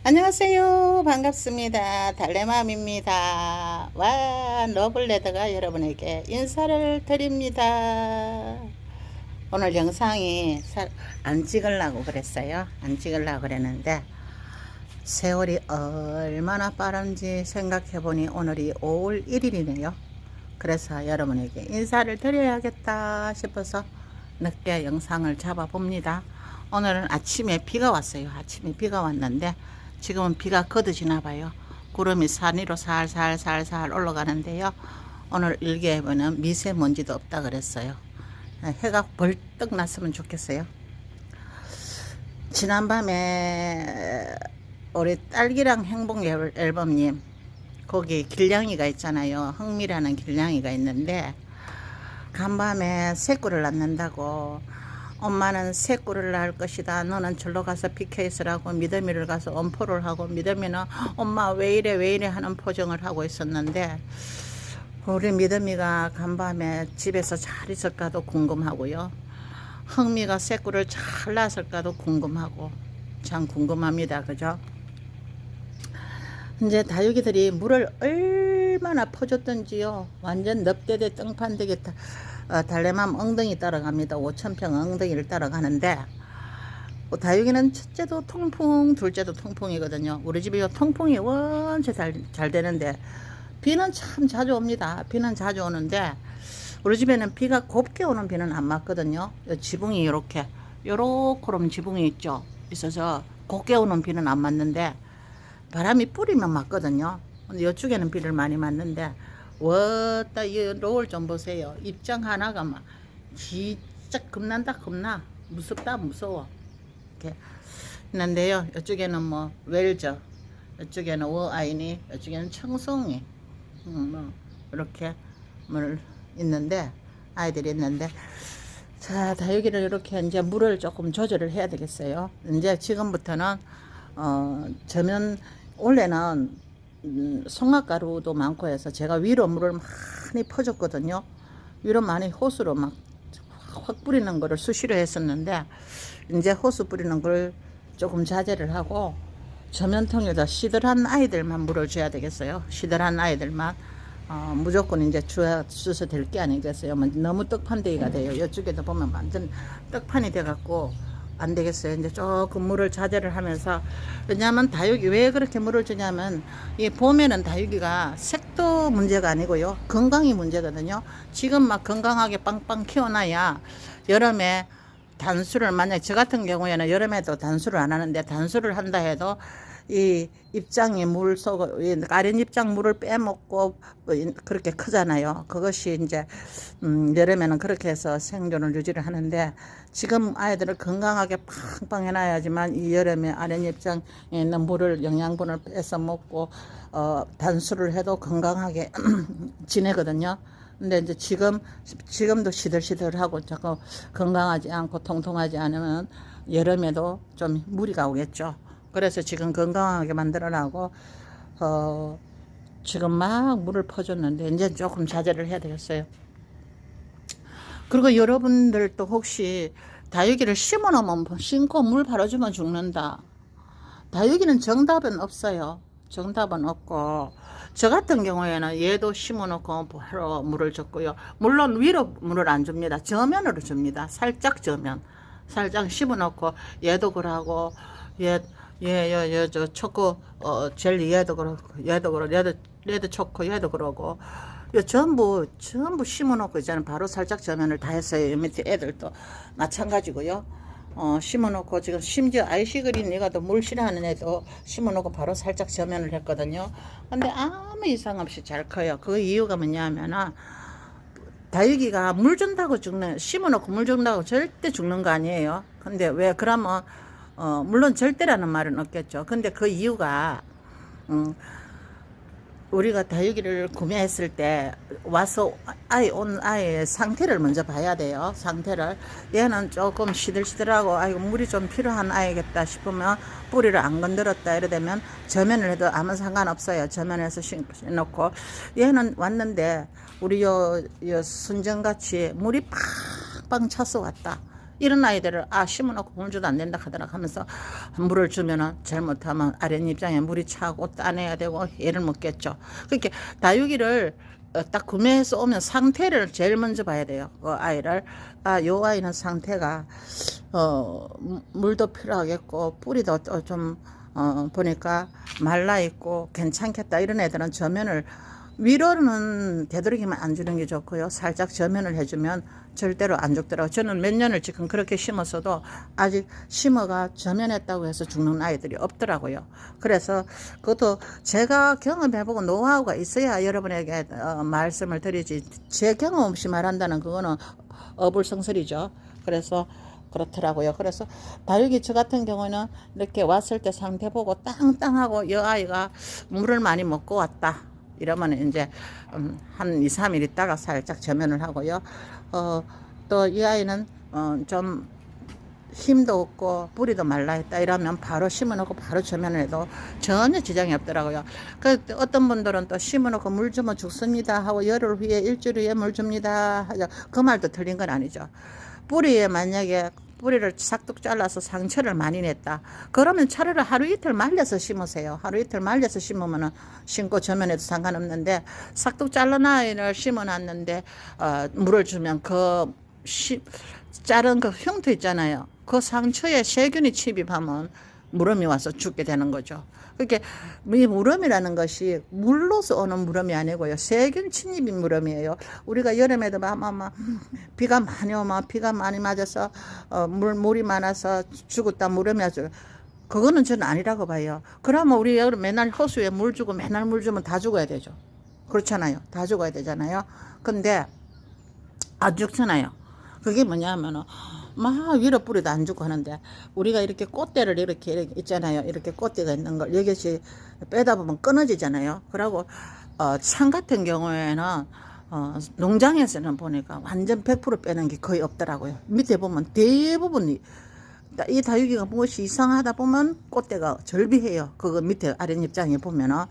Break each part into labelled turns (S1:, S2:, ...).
S1: 안녕하세요. 반갑습니다. 달래맘입니다. 와, 러블레드가 여러분에게 인사를 드립니다. 오늘 영상이 안 찍으려고 그랬어요. 안 찍으려고 그랬는데 세월이 얼마나 빠른지 생각해보니 오늘이 5월 1일이네요. 그래서 여러분에게 인사를 드려야겠다 싶어서 늦게 영상을 잡아봅니다. 오늘은 아침에 비가 왔어요. 아침에 비가 왔는데 지금은 비가 거드지나 봐요. 구름이 산 위로 살살살살 올라가는데요. 오늘 일기예보는 미세먼지도 없다 그랬어요. 해가 벌떡 났으면 좋겠어요. 지난밤에 우리 딸기랑 행복 앨범님 거기 길냥이가 있잖아요. 흥미라는 길냥이가 있는데 간밤에 새꿀을 낳는다고, 엄마는 새꿀을 낳을 것이다, 너는 절로 가서 비켜 있으라고 미더미를 가서 엄포를 하고, 미더미는 엄마 왜 이래 하는 표정을 하고 있었는데 우리 미더미가 간밤에 집에서 잘 있을까도 궁금하고요, 흥미가 새꿀을 잘 낳았을까도 궁금하고, 참 궁금합니다. 그죠? 이제 다육이들이 물을 얼마나 퍼줬던지요. 완전 넙대대 뜬판되게 달래맘 엉덩이 따라갑니다. 5,000평 엉덩이를 따라가는데 다육이는 첫째도 통풍, 둘째도 통풍이거든요. 우리 집이 통풍이 원체 잘 되는데 비는 참 자주 옵니다. 비는 자주 오는데 우리 집에는 비가 곱게 오는 비는 안 맞거든요. 지붕이 이렇게 요렇게럼 지붕이 있죠. 있어서 곱게 오는 비는 안 맞는데 바람이 뿌리면 맞거든요. 근데 이쪽에는 비를 많이 맞는데 왔다 이 노을 좀 보세요. 입장 하나가 막 진짜 겁난다 겁나, 무섭다 무서워 이렇게 있는데요. 이쪽에는 뭐 웰저, 이쪽에는 워아이니, 이쪽에는 청송이, 뭐 이렇게 뭐 있는데 아이들이 있는데, 자 다육이를 이렇게 이제 물을 조금 조절을 해야 되겠어요. 이제 지금부터는 저면 원래는 송화가루도 많고 해서 제가 위로 물을 많이 퍼줬거든요. 위로 많이 호수로 막 확 뿌리는 거를 수시로 했었는데 이제 호수 뿌리는 걸 조금 자제를 하고 저면통에다 시들한 아이들만 물을 줘야 되겠어요. 시들한 아이들만 무조건 이제 주서 될 게 아니겠어요. 너무 떡판대기가 돼요. 이쪽에도 보면 완전 떡판이 돼갖고 안 되겠어요. 이제 조금 물을 자제를 하면서, 왜냐하면 다육이 왜 그렇게 물을 주냐면 이 봄에는 다육이가 색도 문제가 아니고요, 건강이 문제거든요. 지금 막 건강하게 빵빵 키워놔야 여름에 단수를, 만약 저 같은 경우에는 여름에도 단수를 안 하는데 단수를 한다 해도 이 입장이 물 속, 아랫 입장 물을 빼먹고 그렇게 크잖아요. 그것이 이제 여름에는 그렇게 해서 생존을 유지를 하는데, 지금 아이들을 건강하게 팡팡 해놔야지만 이 여름에 아랫 입장에 있는 물을, 영양분을 뺏어 먹고 단수를 해도 건강하게 지내거든요. 근데 이제 지금도 시들시들하고 자꾸 건강하지 않고 통통하지 않으면 여름에도 좀 무리가 오겠죠. 그래서 지금 건강하게 만들어라고 지금 막 물을 퍼줬는데 이제 조금 자제를 해야 되겠어요. 그리고 여러분들도 혹시 다육이를 심어놓으면 심고 물 바로주면 죽는다. 다육이는 정답은 없어요. 정답은 없고, 저 같은 경우에는 얘도 심어놓고 바로 물을 줬고요. 물론 위로 물을 안 줍니다. 저면으로 줍니다. 살짝 저면, 살짝 심어놓고 얘도 그러고 저 초코 젤리 얘도 그렇고 얘도 초코 얘도 그러고 전부 심어놓고 있잖아요. 바로 살짝 저면을 다 했어요. 밑에 애들도 마찬가지고요. 심어놓고 지금 심지어 아이시그린 얘가도 물 싫어하는 애도 심어놓고 바로 살짝 저면을 했거든요. 근데 아무 이상 없이 잘 커요. 그 이유가 뭐냐면은 다육이가 물 준다고 심어놓고 물 준다고 절대 죽는 거 아니에요. 근데 왜 그러면 물론 절대라는 말은 없겠죠. 근데 그 이유가 우리가 다육이를 구매했을 때 와서 온 아이의 상태를 먼저 봐야 돼요. 상태를. 얘는 조금 시들시들하고 아이고 물이 좀 필요한 아이겠다 싶으면 뿌리를 안 건드렸다 이러되면 저면을 해도 아무 상관없어요. 저면에서 심놓고, 얘는 왔는데 우리 요 순정같이 물이 팡팡 차서 왔다. 이런 아이들을 심어놓고 물 줘도 안 된다 하더라 하면서 물을 주면은 잘못하면 아랫입장에 물이 차고 따내야 되고 애를 먹겠죠. 그렇게 다육이를 딱 구매해서 오면 상태를 제일 먼저 봐야 돼요. 그 아이를 요 아이는 상태가 물도 필요하겠고 뿌리도 좀 보니까 말라 있고 괜찮겠다. 이런 애들은 저면을 위로는 되도록이면 안 주는 게 좋고요. 살짝 저면을 해주면 절대로 안 죽더라고요. 저는 몇 년을 지금 그렇게 심었어도 아직 심어가 저면했다고 해서 죽는 아이들이 없더라고요. 그래서 그것도 제가 경험해보고 노하우가 있어야 여러분에게 말씀을 드리지, 제 경험 없이 말한다는 그거는 어불성설이죠. 그래서 그렇더라고요. 그래서 다육이 저 같은 경우는 이렇게 왔을 때 상태 보고 땅땅하고 여 아이가 물을 많이 먹고 왔다 이러면 이제 한 2, 3일 있다가 살짝 저면을 하고요. 또 이 아이는 좀 힘도 없고 뿌리도 말라있다 이러면 바로 심어놓고 바로 저면을 해도 전혀 지장이 없더라고요. 그 어떤 분들은 또 심어놓고 물 주면 죽습니다 하고 열흘 후에 일주일 후에 물 줍니다 하죠. 그 말도 틀린 건 아니죠. 뿌리에 만약에 뿌리를 싹둑 잘라서 상처를 많이 냈다. 그러면 차라리 하루 이틀 말려서 심으세요. 하루 이틀 말려서 심으면 심고 저면에도 상관없는데 싹둑 잘라낸 아이를 심어놨는데 물을 주면 자른 그 흉터 있잖아요. 그 상처에 세균이 침입하면 무름이 와서 죽게 되는 거죠. 그렇게 이 무름이라는 것이 물로서 오는 무름이 아니고요. 세균 침입인 무름이에요. 우리가 여름에도 막 비가 많이 오면 비가 많이 맞아서 물이 많아서 죽었다 무름이 아주 그거는 저는 아니라고 봐요. 그러면 우리 여름 맨날 호수에 물 주고 맨날 물 주면 다 죽어야 되죠. 그렇잖아요. 다 죽어야 되잖아요. 근데 안 죽잖아요. 그게 뭐냐면은 막 위로 뿌리도 안 주고 하는데 우리가 이렇게 꽃대를 이렇게 있잖아요. 이렇게 꽃대가 있는 걸 여기서 빼다 보면 끊어지잖아요. 그러고 상 같은 경우에는 농장에서는 보니까 완전 100% 빼는 게 거의 없더라고요. 밑에 보면 대부분이 이 다육이가 무엇이 이상하다 보면 꽃대가 절비해요. 그거 밑에 아랫입장에 보면은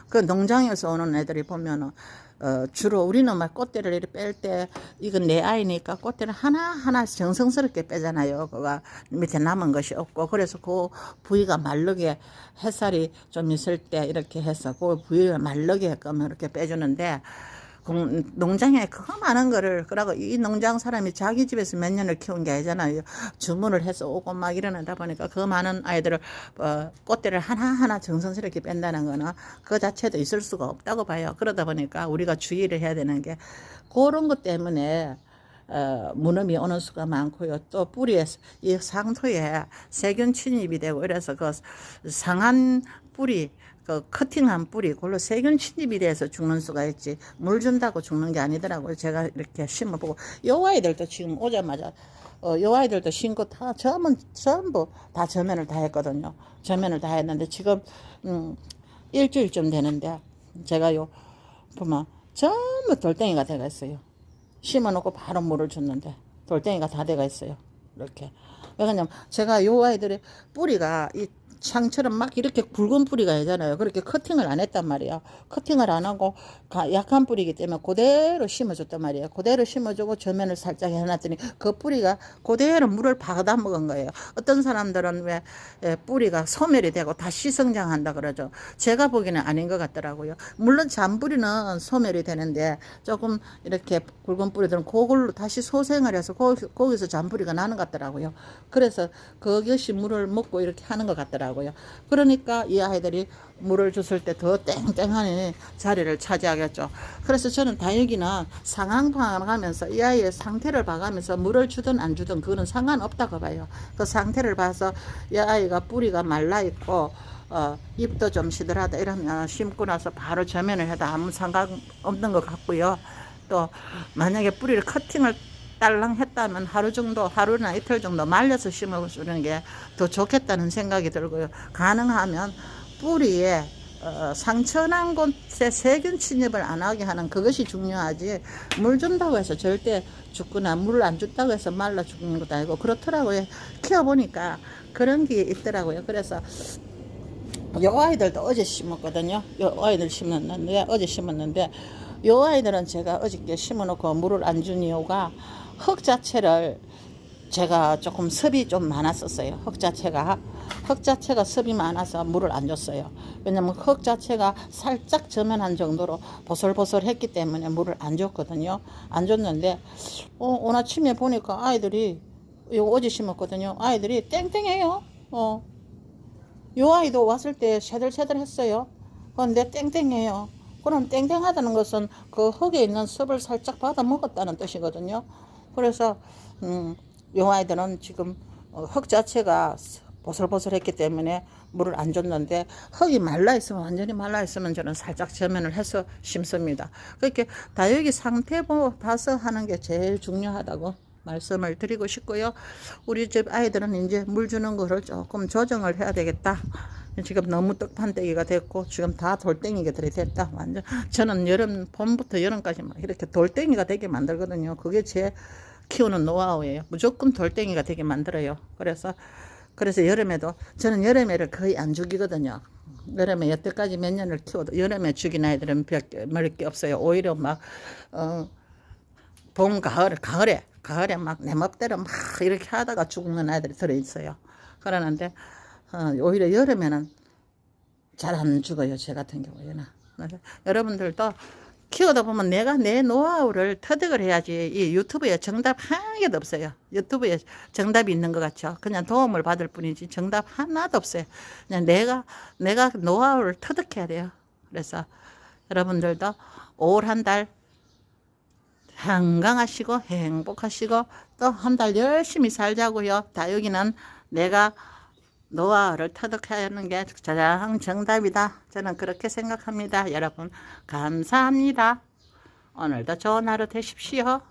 S1: 그 농장에서 오는 애들이 보면은 주로 우리는 막 꽃대를 이렇게 뺄 때 이건 내 아이니까 꽃대를 하나하나 정성스럽게 빼잖아요. 그가 밑에 남은 것이 없고 그래서 그 부위가 마르게 햇살이 좀 있을 때 이렇게 해서 그 부위가 마르게끔 이렇게 빼주는데 농장에 그거 많은 거를 그러고 이 농장 사람이 자기 집에서 몇 년을 키운 게 아니잖아요. 주문을 해서 오고 막 이러다 보니까 그 많은 아이들을 꽃대를 하나하나 정성스럽게 뺀다는 거는 그 자체도 있을 수가 없다고 봐요. 그러다 보니까 우리가 주의를 해야 되는 게 그런 것 때문에 무름이 오는 수가 많고요. 또 뿌리에 이 상토에 세균 침입이 되고 이래서 그 상한 뿌리 그 커팅한 뿌리 그걸로 세균 침입이 돼서 죽는 수가 있지 물 준다고 죽는 게 아니더라고요. 제가 이렇게 심어보고 요 아이들도 지금 오자마자 요 아이들도 심고 다 전부 다 저면을 다 했거든요. 저면을 다 했는데 지금 일주일쯤 되는데 제가 요 보면 전부 돌덩이가 돼가 있어요. 심어놓고 바로 물을 줬는데 돌덩이가 다 돼가 있어요. 이렇게 왜냐면 제가 요 아이들의 뿌리가 이 창처럼 막 이렇게 굵은 뿌리가 있잖아요. 그렇게 커팅을 안 했단 말이에요. 커팅을 안 하고 약한 뿌리이기 때문에 그대로 심어줬단 말이에요. 그대로 심어주고 저면을 살짝 해놨더니 그 뿌리가 그대로 물을 받아 먹은 거예요. 어떤 사람들은 왜 뿌리가 소멸이 되고 다시 성장한다 그러죠. 제가 보기에는 아닌 것 같더라고요. 물론 잔뿌리는 소멸이 되는데 조금 이렇게 굵은 뿌리들은 그걸로 다시 소생을 해서 거기서 잔뿌리가 나는 것 같더라고요. 그래서 그것이 물을 먹고 이렇게 하는 것 같더라고요. 그러니까 이 아이들이 물을 줬을 때 더 땡땡한 자리를 차지하겠죠. 그래서 저는 다육이는 상황 봐가면서 이 아이의 상태를 봐가면서 물을 주든 안 주든 그거는 상관없다고 봐요. 그 상태를 봐서 이 아이가 뿌리가 말라 있고 잎도 좀 시들하다 이러면 심고 나서 바로 저면을 해도 아무 상관없는 것 같고요. 또 만약에 뿌리를 커팅을 딸랑 했다면 하루나 이틀 정도 말려서 심어주는 게 더 좋겠다는 생각이 들고요. 가능하면 뿌리에 상처난 곳에 세균 침입을 안 하게 하는 그것이 중요하지 물 준다고 해서 절대 죽거나 물을 안 준다고 해서 말라 죽는 것도 아니고 그렇더라고요. 키워보니까 그런 게 있더라고요. 그래서 요 아이들도 어제 심었거든요. 요 아이들 어제 심었는데 요 아이들은 제가 어저께 심어놓고 물을 안 준 이유가 흙 자체를 제가 조금 습이 좀 많았었어요. 흙 자체가 습이 많아서 물을 안 줬어요. 왜냐면 흙 자체가 살짝 저면한 정도로 보슬보슬했기 때문에 물을 안 줬거든요. 안 줬는데 오늘 아침에 보니까 아이들이, 이거 어제 심었거든요. 아이들이 땡땡해요. 요 아이도 왔을 때 새들새들 했어요. 그런데 땡땡해요. 그럼 땡땡하다는 것은 그 흙에 있는 습을 살짝 받아 먹었다는 뜻이거든요. 그래서 요 아이들은 지금 흙 자체가 보슬보슬했기 때문에 물을 안 줬는데, 흙이 말라있으면, 완전히 말라있으면 저는 살짝 저면을 해서 심습니다. 그렇게 다육이 상태 봐서 하는 게 제일 중요하다고 말씀을 드리고 싶고요. 우리 집 아이들은 이제 물 주는 거를 조금 조정을 해야 되겠다. 지금 너무 떡판대기가 됐고 지금 다 돌덩이가 됐다. 완전 저는 봄부터 여름까지 막 이렇게 돌덩이가 되게 만들거든요. 그게 제 키우는 노하우예요. 무조건 돌덩이가 되게 만들어요. 그래서 여름에도 저는 여름에를 거의 안 죽이거든요. 여름에 여태까지 몇 년을 키워도 여름에 죽인 아이들은 몇 개 없어요. 오히려 막 봄, 가을에 막 내 멋대로 막 이렇게 하다가 죽는 아이들이 들어있어요. 그러는데 오히려 여름에는 잘 안 죽어요. 제 같은 경우에는. 여러분들도 키우다 보면 내가 내 노하우를 터득을 해야지. 이 유튜브에 정답 한 개도 없어요. 유튜브에 정답이 있는 것 같죠. 그냥 도움을 받을 뿐이지 정답 하나도 없어요. 그냥 내가 노하우를 터득해야 돼요. 그래서 여러분들도 올 한 달 건강하시고 행복하시고 또 한 달 열심히 살자고요. 다육이는 내가 노하우를 터득하는 게 가장 정답이다. 저는 그렇게 생각합니다. 여러분 감사합니다. 오늘도 좋은 하루 되십시오.